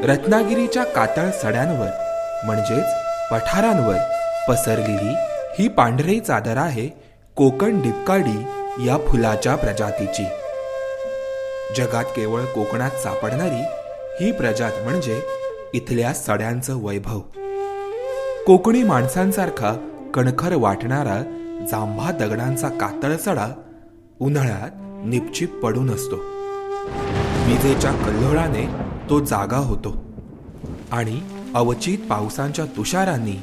रत्नागिरीच्या कातळ सड्यांवर म्हणजेच पठारांवर पसरलेली ही पांढरी चादर आहे कोकण डिपकाडी या फुलाच्या प्रजातीची. जगात केवळ कोकणात सापडणारी ही प्रजात म्हणजे इथल्या सड्यांचं वैभव. कोकणी माणसांसारखा कणखर वाटणारा जांभा दगडांचा कातळ सडा उन्हाळ्यात निपचिप पडून असतो. विजेच्या कल्लोळाने तो जागा होतो आणि अवचित पावसांच्या तुषारांनी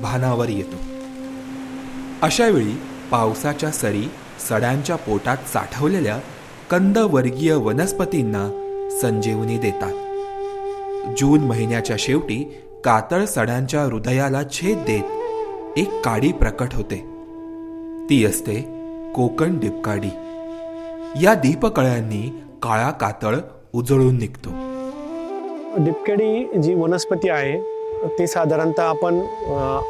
भानावर येतो. अशावेळी पावसाच्या सरी सड्यांच्या पोटात साठवलेल्या कंदवर्गीय वनस्पतींना संजीवनी देतात. जून महिन्याच्या शेवटी कातळ सड्यांच्या हृदयाला छेद देत एक काडी प्रकट होते. ती असते कोकण डिपकाडी. या दीपकळ्यांनी काळा कातळ उजळून निघतो. डिपकाडी जी वनस्पती आहे ती साधारणतः आपण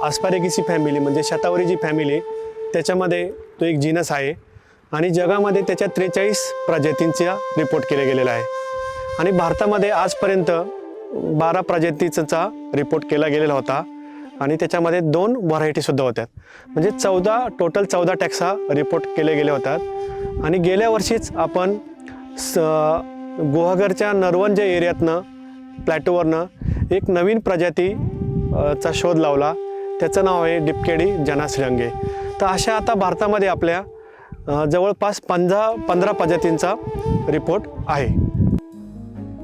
आस्पारेगीसी फॅमिली म्हणजे शतावरी जी फॅमिली त्याच्यामध्ये तो एक जीनस आहे आणि जगामध्ये त्याच्या 43 प्रजातींचा रिपोर्ट केला गेलेला आहे आणि भारतामध्ये आजपर्यंत 12 प्रजातींचा रिपोर्ट केला गेलेला होता आणि त्याच्यामध्ये 2 व्हरायटीसुद्धा होत्या. म्हणजे 14 टॅक्सा रिपोर्ट केले गेले होतात. आणि गेल्या वर्षीच आपण गुहागरच्या नरवण ज्या एरियातनं प्लॅटोवरनं एक नवीन प्रजातीचा शोध लावला. त्याचं नाव आहे डिपकाडी जनाश्रंगे. तर अशा आता भारतामध्ये आपल्या जवळपास 15 प्रजातींचा रिपोर्ट आहे.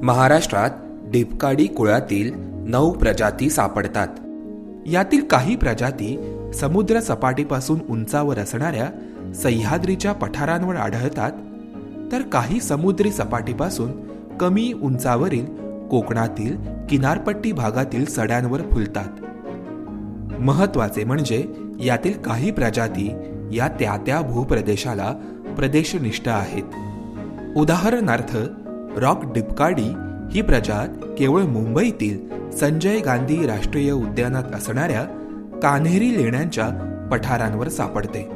महाराष्ट्रात डिपकाडी कुळातील 9 प्रजाती सापडतात. यातील काही प्रजाती समुद्र सपाटीपासून उंचावर असणाऱ्या सह्याद्रीच्या पठारांवर आढळतात, तर काही समुद्री सपाटीपासून कमी उंचावरील कोकणातील किनारपट्टी भागातील सड्यांवर फुलतात. महत्वाचे म्हणजे यातील काही प्रजाती या त्या भूप्रदेशाला प्रदेशनिष्ठ आहेत. उदाहरणार्थ रॉक डिपकाडी ही प्रजात केवळ मुंबईतील संजय गांधी राष्ट्रीय उद्यानात असणाऱ्या कान्हेरी लेण्यांच्या पठारांवर सापडते.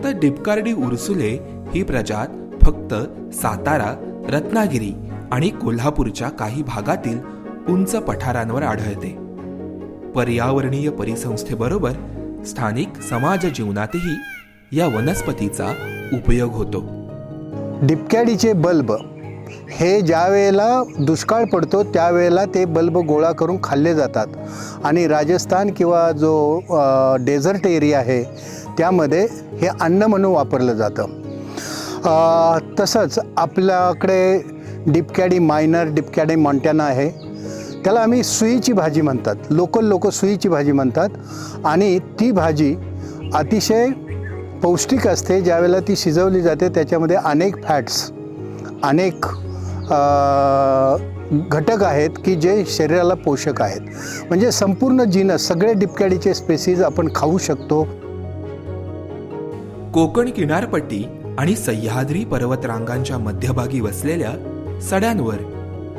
तर डिपकाडी उर्सुले ही प्रजात फक्त सातारा, रत्नागिरी आणि कोल्हापूरच्या काही भागातील उंच पठारांवर आढळते. पर्यावरणीय परिसंस्थेबरोबर स्थानिक समाज जीवनातही या वनस्पतीचा उपयोग होतो. डिपकाडीचे बल्ब हे ज्या वेळेला दुष्काळ पडतो त्यावेळेला ते बल्ब गोळा करून खाल्ले जातात आणि राजस्थान किंवा जो डेझर्ट एरिया आहे त्यामध्ये हे अन्न म्हणून वापरलं जातं. तसंच आपल्याकडे डिपकाडी मायनर, डिपकाडी मॉन्टॅना आहे. त्याला आम्ही सुईची भाजी म्हणतात. लोकल लोक सुईची भाजी म्हणतात आणि ती भाजी अतिशय पौष्टिक असते. ज्यावेळेला ती शिजवली जाते त्याच्यामध्ये अनेक फॅट्स, अनेक घटक आहेत की जे शरीराला पोषक आहेत. म्हणजे संपूर्ण जीनस, सगळे डिपकाडीचे स्पेसीज आपण खाऊ शकतो. कोकण किनारपट्टी आणि सह्याद्री पर्वतरांगांच्या मध्यभागी वसलेल्या सड्यांवर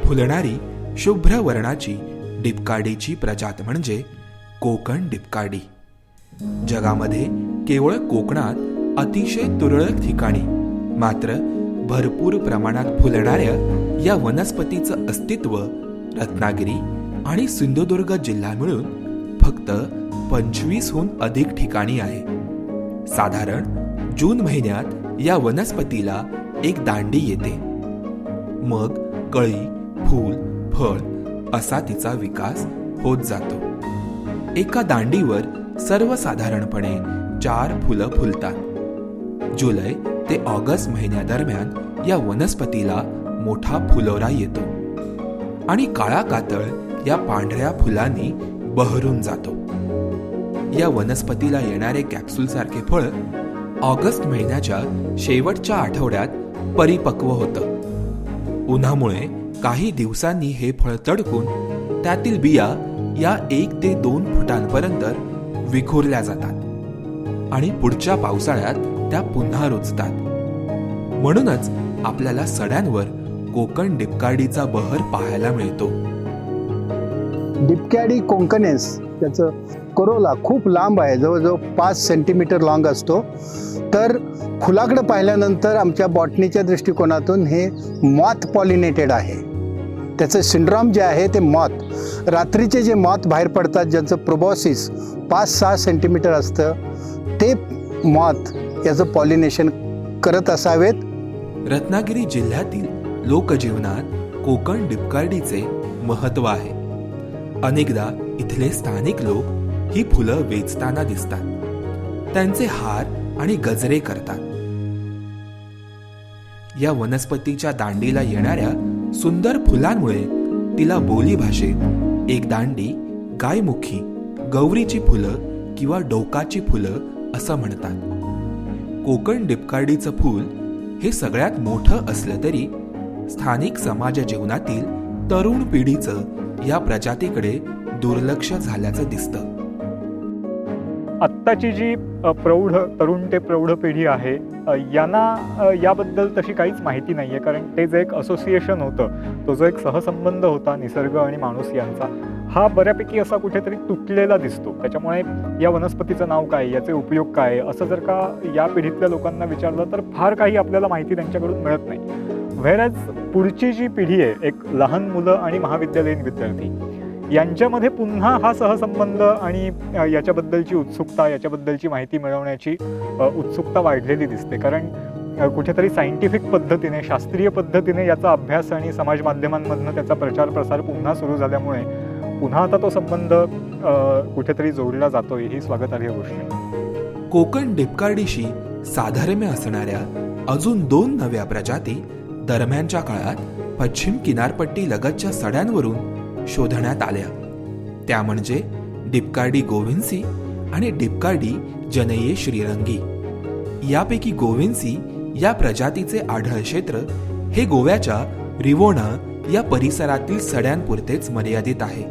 फुलणारी शुभ्र वर्णाची डिपकाडीची प्रजात म्हणजे कोकण डिपकाडी. जगामध्ये केवळ कोकणात अतिशय तुरळक ठिकाणी मात्र भरपूर प्रमाणात फुलणाऱ्या या वनस्पतीचं अस्तित्व रत्नागिरी आणि सिंधुदुर्ग जिल्हा मिळून फक्त 25हून अधिक ठिकाणी आहे. साधारण जून महिन्यात या वनस्पतीला एक दांडी येते. मग कळी, फूल, फळ असा तिचा विकास होत जातो. एका दांडीवर सर्वसाधारणपणे 4 फुलं फुलतात. जुलै ते ऑगस्ट महिन्यादरम्यान या वनस्पतीला मोठा फुलोरा येतो आणि काळा कातळ या पांढऱ्या फुलांनी बहरून जातो. या वनस्पतीला येणारे कॅप्सूलसारखे फळ ऑगस्ट महिन्याच्या शेवटच्या आठवड्यात परिपक्व होतं. उन्हामुळे काही दिवसांनी हे फळ तडकून त्यातील बिया या 1 ते 2 फुटांपर्यंत विखुरल्या जातात आणि पुढच्या पावसाळ्यात त्या पुन्हा रुजतात. म्हणूनच आपल्याला सड्यांवर कोकण डिपकाडीचा बहर पाहायला मिळतो. डिपकाडी कोंकणेस त्याचं करोला खूप लांब आहे, जवळजवळ 5 सेंटीमीटर लाँग असतो. तर फुलाकडं पाहिल्यानंतर आमच्या बॉटनीच्या दृष्टिकोनातून हे मॉथ पॉलिनेटेड आहे. त्याचं सिंड्रॉम जे आहे ते मॉथ, रात्रीचे जे मॉथ बाहेर पडतात ज्यांचं प्रोबॉसिस 5-6 सेंटीमीटर असतं, ते मॉथ याचं पॉलिनेशन करत असावेत. रत्नागिरी जिल्ह्यातील लोकजीवनात कोकण डिपकार्डीचे महत्त्व आहे. अनेकदा इथले स्थानिक लोक ही फुलं वेचताना दिसतात, त्यांचे हार आणि गजरे करतात. या वनस्पतीच्या दांडीला येणाऱ्या सुंदर फुलांमुळे तिला बोली भाषेत एक दांडी, गायमुखी, गौरीची फुलं किंवा डोकाची फुलं असं म्हणतात. कोकण डिपकार्डीचं फूल हे सगळ्यात मोठं असलं तरी स्थानिक समाज जीवनातील तरुण पिढीचं या प्रजातीकडे दुर्लक्ष झाल्याचं दिसतं. आत्ताची जी तरुण ते प्रौढ पिढी आहे, यांना याबद्दल तशी काहीच माहिती नाही आहे. कारण ते जे एक असोसिएशन होतं, तो जो एक सहसंबंध होता निसर्ग आणि माणूस यांचा, हा बऱ्यापैकी असा कुठेतरी तुटलेला दिसतो. त्याच्यामुळे या वनस्पतीचं नाव काय, याचे उपयोग काय, असं जर का या पिढीतल्या लोकांना विचारलं तर फार काही आपल्याला माहिती त्यांच्याकडून मिळत नाही. व्हेअरॅज पुढची जी पिढी आहे, एक लहान मुलं आणि महाविद्यालयीन विद्यार्थी, यांच्यामध्ये पुन्हा हा सहसंबंध आणि याच्याबद्दलची उत्सुकता, याच्याबद्दलची माहिती मिळवण्याची उत्सुकता वाढलेली दिसते. कारण कुठेतरी सायंटिफिक पद्धतीने, शास्त्रीय पद्धतीने याचा अभ्यास आणि समाज माध्यमांमधनं त्याचा प्रचार प्रसार पुन्हा सुरू झाल्यामुळे पुन्हा आता तो संबंध कुठेतरी जोडला जातोय, ही स्वागतार्ह गोष्ट आहे. कोकण डिपकार्डीशी साधर्म्य असणाऱ्या अजून 2 नव्या प्रजाती दरम्यानच्या काळात पश्चिम किनारपट्टी लगतच्या सड्यांवरून शोधण्यात आल्या. त्या म्हणजे डिपकार्डी गोविन्सी आणि डिपकार्डी जनये श्रीरंगी. यापैकी गोविन्सी या प्रजातीचे आढळ क्षेत्र हे गोव्याच्या रिवोणा या परिसरातील सड्यांपुरतेच मर्यादित आहे.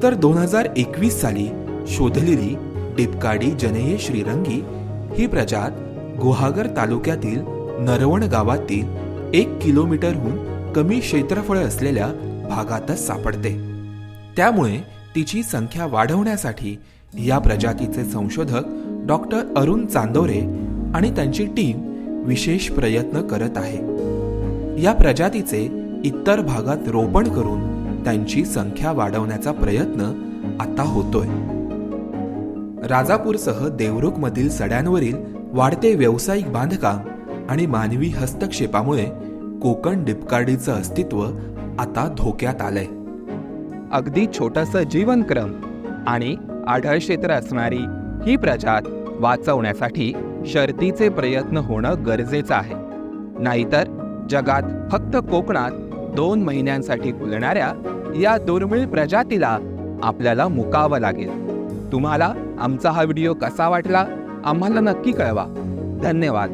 तर 2021 साली शोधलेली डिपकार्डी जनये श्रीरंगी ही प्रजात गुहागर तालुक्यातील नरवण गावातील 1 किलोमीटरहून कमी क्षेत्रफळ असलेल्या भागातच सापडते. त्यामुळे तिची संख्या वाढवण्यासाठी या प्रजातीचे संशोधक डॉक्टर अरुण चांदोरे आणि त्यांची टीम विशेष प्रयत्न करत आहे. या प्रजातीचे इतर भागात रोपण करून त्यांची संख्या वाढवण्याचा प्रयत्न आता होतोय. राजापूरसह देवरुखमधील सड्यांवरील वाढते व्यावसायिक बांधकाम आणि मानवी हस्तक्षेपामुळे कोकण डिपकार्डीचं अस्तित्व आता धोक्यात आलंय. अगदी छोटंसं जीवनक्रम आणि आढळ क्षेत्र असणारी ही प्रजात वाचवण्यासाठी शर्तीचे प्रयत्न होणं गरजेचं आहे. नाहीतर जगात फक्त कोकणात 2 महिन्यांसाठी फुलणाऱ्या या दुर्मिळ प्रजातीला आपल्याला मुकावं लागेल. तुम्हाला आमचा हा व्हिडिओ कसा वाटला आम्हाला नक्की कळवा. धन्यवाद.